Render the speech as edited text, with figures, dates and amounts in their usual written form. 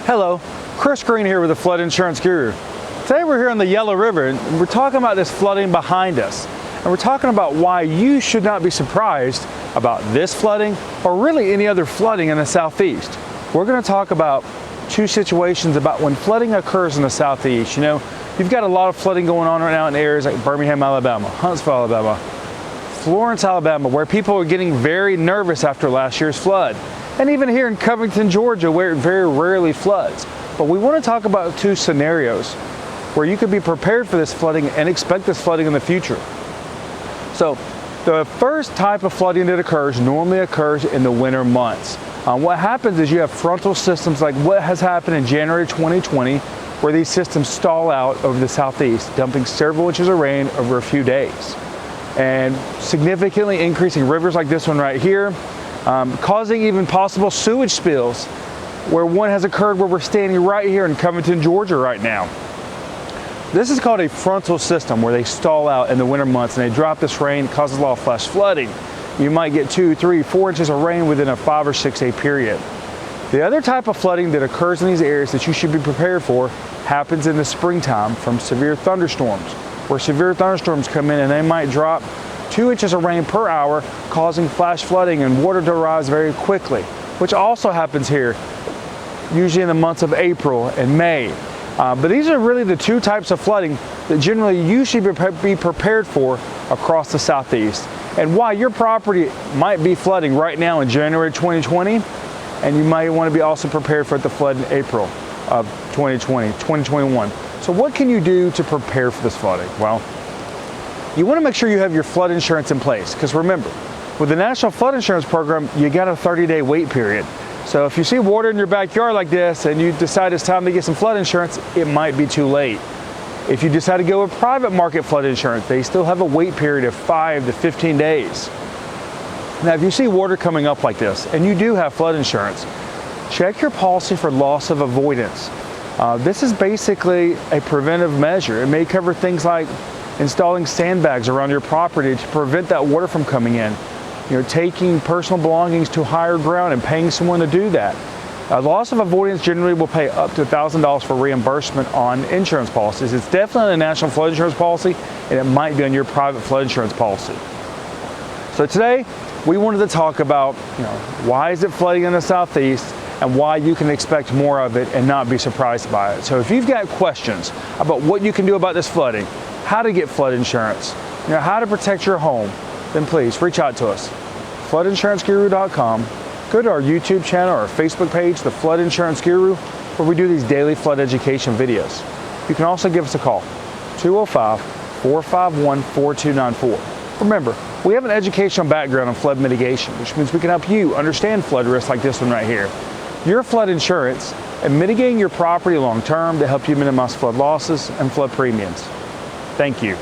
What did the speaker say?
Hello, Chris Green here with the Flood Insurance Guru. Today we're here on the Yellow River and we're talking about this flooding behind us. And we're talking about why you should not be surprised about this flooding or really any other flooding in the southeast. We're going to talk about two situations about when flooding occurs in the southeast. You know, you've got a lot of flooding going on right now in areas like Birmingham, Alabama, Huntsville, Alabama, Florence, Alabama, where people are getting very nervous after last year's flood. And even here in Covington, Georgia, where it very rarely floods. But we want to talk about two scenarios where you could be prepared for this flooding and expect this flooding in the future. So the first type of flooding that occurs normally occurs in the winter months. What happens is you have frontal systems like what has happened in January 2020, where these systems stall out over the southeast, dumping several inches of rain over a few days. And significantly increasing rivers like this one right here, causing even possible sewage spills, where one has occurred where we're standing right here in Covington, Georgia right now. This is called a frontal system, where they stall out in the winter months and they drop this rain. It causes a lot of flash flooding. You might get 2, 3, 4 inches of rain within a 5 or 6 day period. The other type of flooding that occurs in these areas that you should be prepared for happens in the springtime from severe thunderstorms, where severe thunderstorms come in and they might drop 2 inches of rain per hour, causing flash flooding and water to rise very quickly, which also happens here, usually in the months of April and May. But these are really the two types of flooding that generally you should be prepared for across the southeast. And why your property might be flooding right now in January 2020, and you might want to be also prepared for the flood in April of 2020, 2021. So what can you do to prepare for this flooding? Well, you want to make sure you have your flood insurance in place, because remember, with the National Flood Insurance Program, you got a 30-day wait period. So if you see water in your backyard like this and you decide it's time to get some flood insurance, it might be too late. If you decide to go with private market flood insurance, they still have a wait period of 5 to 15 days. Now, if you see water coming up like this and you do have flood insurance, check your policy for loss of avoidance. This is basically a preventive measure. It may cover things like installing sandbags around your property to prevent that water from coming in. You know, taking personal belongings to higher ground and paying someone to do that. Loss of avoidance generally will pay up to $1,000 for reimbursement on insurance policies. It's definitely on a national flood insurance policy, and it might be on your private flood insurance policy. So today, we wanted to talk about, why is it flooding in the southeast and why you can expect more of it and not be surprised by it. So if you've got questions about what you can do about this flooding, how to get flood insurance, how to protect your home, then please reach out to us. FloodInsuranceGuru.com. Go to our YouTube channel or Facebook page, The Flood Insurance Guru, where we do these daily flood education videos. You can also give us a call, 205-451-4294. Remember, we have an educational background on flood mitigation, which means we can help you understand flood risks like this one right here. Your flood insurance and mitigating your property long term to help you minimize flood losses and flood premiums. Thank you.